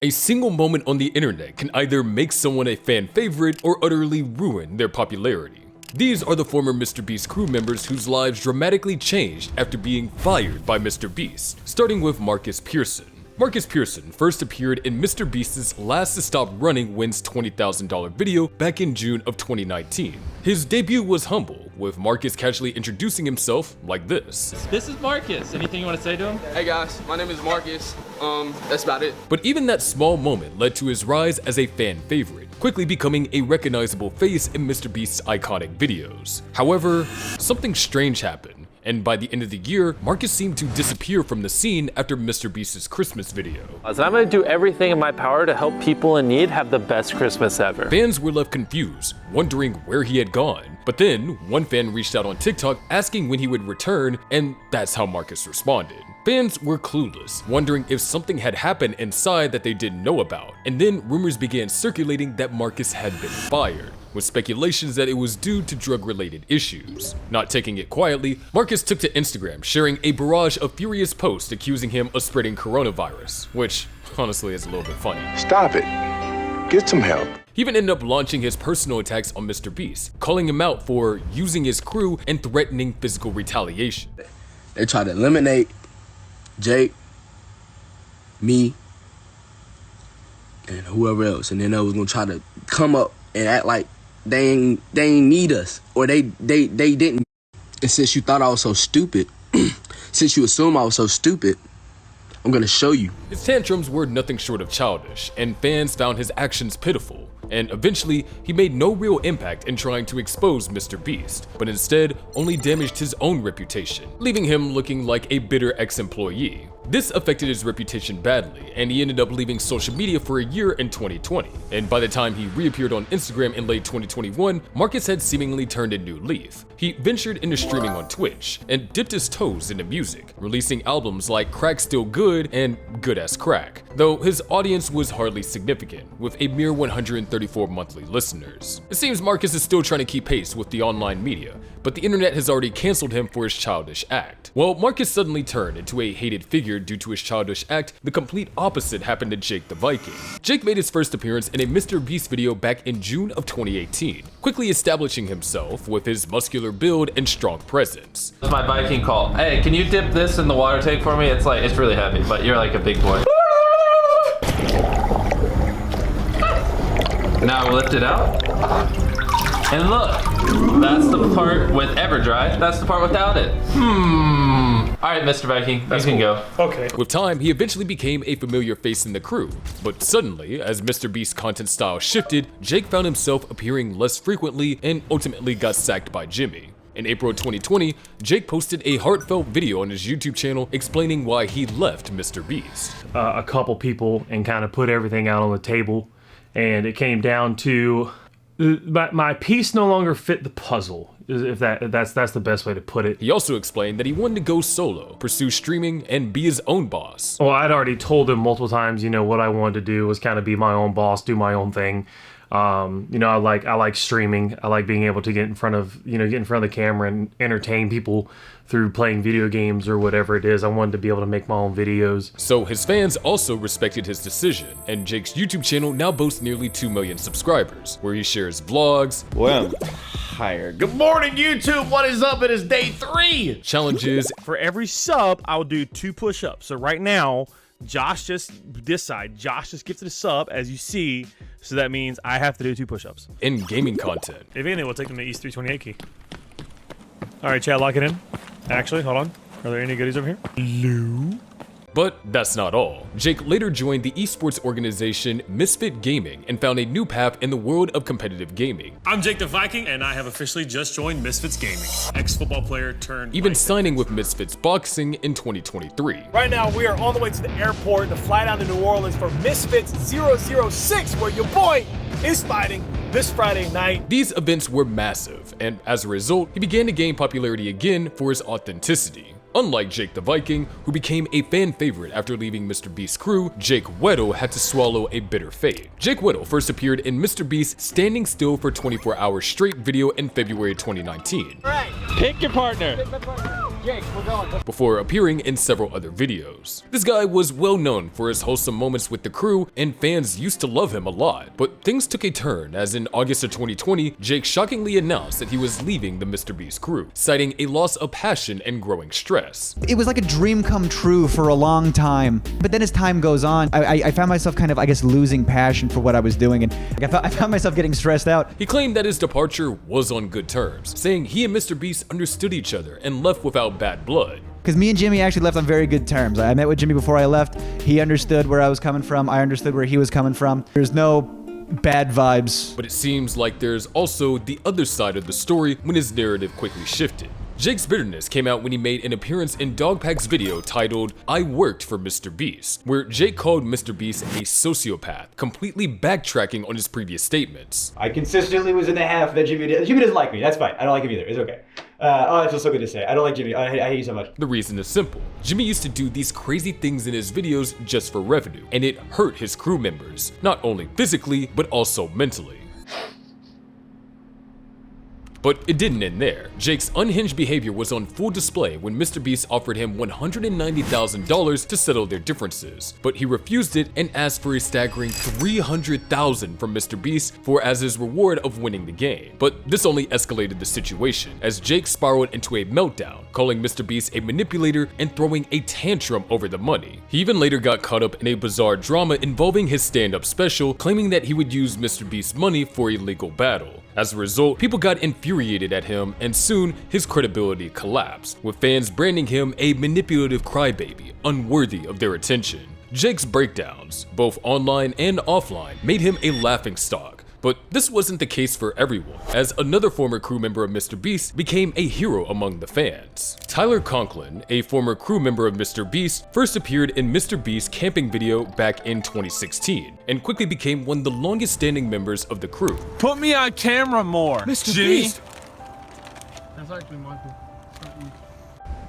A single moment on the internet can either make someone a fan favorite or utterly ruin their popularity. These are the former Mrbeast crew members whose lives dramatically changed after being fired by Mrbeast, starting with Marcus Pearson. Marcus Pearson first appeared in Mrbeast's Last to Stop Running Wins $20,000 video back in June of 2019. His debut was humble, with Marcus casually introducing himself like this. This is Marcus. Anything you want to say to him? Hey guys, my name is Marcus. That's about it. But even that small moment led to his rise as a fan favorite, quickly becoming a recognizable face in Mrbeast's iconic videos. However, something strange happened, and by the end of the year, Marcus seemed to disappear from the scene after Mrbeast's Christmas video. I'm gonna do everything in my power to help people in need have the best Christmas ever. Fans were left confused, wondering where he had gone. But then, one fan reached out on TikTok asking when he would return, and that's how Marcus responded. Fans were clueless, wondering if something had happened inside that they didn't know about, and then rumors began circulating that Marcus had been fired, with speculations that it was due to drug-related issues. Not taking it quietly, Marcus took to Instagram, sharing a barrage of furious posts accusing him of spreading coronavirus, which honestly is a little bit funny. Stop it. Get some help. He even ended up launching his personal attacks on Mrbeast, calling him out for using his crew and threatening physical retaliation. They tried to eliminate Jake, me, and whoever else, and then they was gonna try to come up and act like they ain't need us, or they didn't. And since you thought I was so stupid, since you assume I was so stupid, I'm gonna show you. His tantrums were nothing short of childish, and fans found his actions pitiful. And eventually, he made no real impact in trying to expose Mrbeast, but instead only damaged his own reputation, leaving him looking like a bitter ex-employee. This affected his reputation badly, and he ended up leaving social media for a year in 2020. And by the time he reappeared on Instagram in late 2021, Marcus had seemingly turned a new leaf. He ventured into streaming on Twitch, and dipped his toes into music, releasing albums like Crack Still Good and Good As Crack, though his audience was hardly significant, with a mere 134 monthly listeners. It seems Marcus is still trying to keep pace with the online media, but the internet has already canceled him for his childish act. Well, Marcus suddenly turned into a hated figure due to his childish act. The complete opposite happened to Jake the Viking. Jake made his first appearance in a Mrbeast video back in June of 2018, quickly establishing himself with his muscular build and strong presence. That's my Viking call. Hey, can you dip this in the water tank for me? It's really heavy, but you're like a big boy. Now lift it out. And look, that's the part with EverDry. That's the part without it. All right, Mr. Viking, you can go. Okay. With time, he eventually became a familiar face in the crew, but suddenly, as Mrbeast's content style shifted, Jake found himself appearing less frequently and ultimately got sacked by Jimmy. In April 2020, Jake posted a heartfelt video on his YouTube channel explaining why he left Mrbeast. A couple people and kind of put everything out on the table, and it came down to my piece no longer fit the puzzle. If that's the best way to put it. He also explained that he wanted to go solo, pursue streaming, and be his own boss. Well, I'd already told him multiple times, what I wanted to do was kind of be my own boss, do my own thing. I like streaming. I like being able to get in front of the camera and entertain people through playing video games or whatever it is. I wanted to be able to make my own videos. So his fans also respected his decision, and Jake's YouTube channel now boasts nearly 2 million subscribers, where he shares vlogs, Well, tired. Good morning, YouTube. What is up? It is day 3. challenges, For every sub, I'll do 2 push-ups. So right now, Josh just gifted a sub, as you see. So that means I have to do 2 push-ups. and gaming content. If anything, we'll take them to East 328 key. All right, Chad, lock it in. Actually, hold on. Are there any goodies over here? But that's not all. Jake later joined the esports organization Misfit Gaming and found a new path in the world of competitive gaming, I'm Jake the Viking, and I have officially just joined Misfits Gaming. Ex-football player turned... even signing with Misfits Boxing in 2023. Right now, we are on the way to the airport to fly down to New Orleans for Misfits 006, where your boy is fighting this Friday night. These events were massive, and as a result, he began to gain popularity again for his authenticity. Unlike Jake the Viking, who became a fan favorite after leaving Mrbeast's crew, Jake Weddle had to swallow a bitter fate. Jake Weddle first appeared in Mrbeast's Standing Still for 24 Hours Straight video in February 2019. All right. Pick your partner. Pick my partner. Jake, we're going. before appearing in several other videos. This guy was well known for his wholesome moments with the crew, and fans used to love him a lot. But things took a turn as in August of 2020, Jake shockingly announced that he was leaving the Mrbeast crew, citing a loss of passion and growing stress. It was like a dream come true for a long time. But then as time goes on, I found myself kind of, I guess, losing passion for what I was doing, and I found myself getting stressed out. He claimed that his departure was on good terms, saying he and Mrbeast understood each other and left without bad blood. Because me and Jimmy actually left on very good terms. I met with Jimmy before I left. He understood where I was coming from. I understood where he was coming from. There's no bad vibes. But it seems like there's also the other side of the story when his narrative quickly shifted. Jake's bitterness came out when he made an appearance in Dogpack's video titled "I Worked for Mrbeast," where Jake called Mrbeast a sociopath, completely backtracking on his previous statements. I consistently was in the half that Jimmy did. Jimmy doesn't like me, that's fine. I don't like him either, it's okay. Oh, it feels so good to say. I don't like Jimmy, I hate you so much. The reason is simple. Jimmy used to do these crazy things in his videos just for revenue, and it hurt his crew members, not only physically, but also mentally. But it didn't end there. Jake's unhinged behavior was on full display when Mrbeast offered him $190,000 to settle their differences, but he refused it and asked for a staggering $300,000 from Mrbeast as his reward of winning the game. But this only escalated the situation, as Jake spiraled into a meltdown, calling Mrbeast a manipulator and throwing a tantrum over the money. He even later got caught up in a bizarre drama involving his stand-up special, claiming that he would use Mrbeast's money for a legal battle. As a result, people got infuriated at him, and soon his credibility collapsed, with fans branding him a manipulative crybaby, unworthy of their attention. Jake's breakdowns, both online and offline, made him a laughingstock. But this wasn't the case for everyone, as another former crew member of Mrbeast became a hero among the fans. Tyler Conklin, a former crew member of Mrbeast, first appeared in Mrbeast's camping video back in 2016, and quickly became one of the longest standing members of the crew. Put me on camera more, Jimmy. That's actually Michael.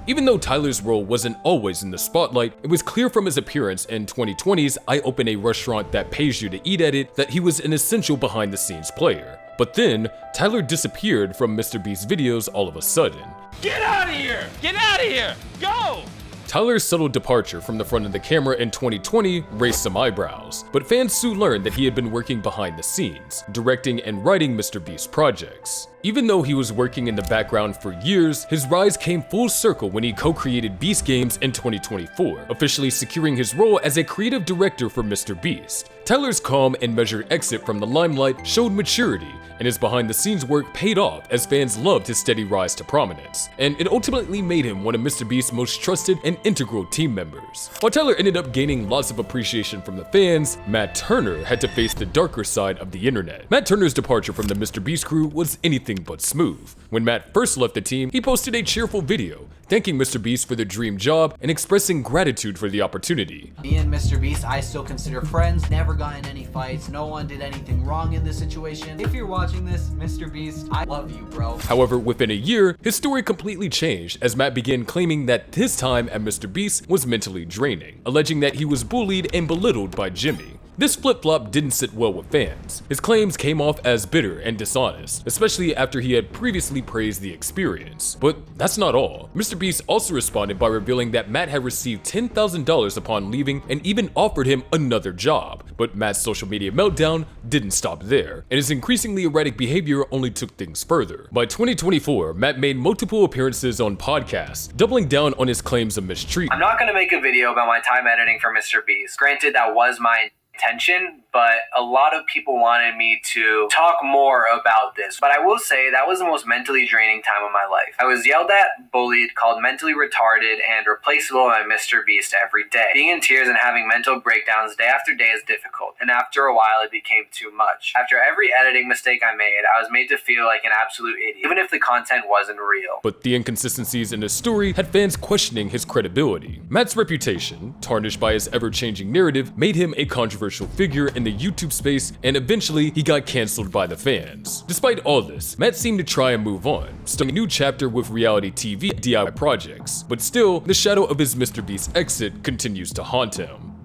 Even though Tyler's role wasn't always in the spotlight, it was clear from his appearance in 2020's I Open a Restaurant That Pays You to Eat at It that he was an essential behind-the-scenes player. But then, Tyler disappeared from Mrbeast's videos all of a sudden. Get out of here! Get out of here! Go! Tyler's subtle departure from the front of the camera in 2020 raised some eyebrows, but fans soon learned that he had been working behind the scenes, directing and writing Mrbeast projects. Even though he was working in the background for years, his rise came full circle when he co-created Beast Games in 2024, officially securing his role as a creative director for Mrbeast. Tyler's calm and measured exit from the limelight showed maturity, and his behind-the-scenes work paid off as fans loved his steady rise to prominence, and it ultimately made him one of Mrbeast's most trusted and integral team members. While Tyler ended up gaining lots of appreciation from the fans, Matt Turner had to face the darker side of the internet. Matt Turner's departure from the Mrbeast crew was anything but smooth. When Matt first left the team, he posted a cheerful video, thanking Mrbeast for the dream job and expressing gratitude for the opportunity. Me and Mrbeast, I still consider friends, never got in any fights, no one did anything wrong in this situation. If you're watching this, Mrbeast, I love you, bro. However, within a year, his story completely changed as Matt began claiming that his time at Mrbeast was mentally draining, alleging that he was bullied and belittled by Jimmy. This flip-flop didn't sit well with fans. His claims came off as bitter and dishonest, especially after he had previously praised the experience. But that's not all. Mrbeast also responded by revealing that Matt had received $10,000 upon leaving and even offered him another job. But Matt's social media meltdown didn't stop there, and his increasingly erratic behavior only took things further. By 2024, Matt made multiple appearances on podcasts, doubling down on his claims of mistreatment. I'm not going to make a video about my time editing for Mrbeast. Granted, that was my intention, but a lot of people wanted me to talk more about this. But I will say that was the most mentally draining time of my life. I was yelled at, bullied, called mentally retarded, and replaceable by Mrbeast every day. Being in tears and having mental breakdowns day after day is difficult, and after a while it became too much. After every editing mistake I made, I was made to feel like an absolute idiot, even if the content wasn't real. But the inconsistencies in his story had fans questioning his credibility. Matt's reputation, tarnished by his ever-changing narrative, made him a controversial figure in the YouTube space, and eventually he got cancelled by the fans. Despite all this, Matt seemed to try and move on, starting a new chapter with reality TV DIY projects, but still, the shadow of his Mrbeast exit continues to haunt him.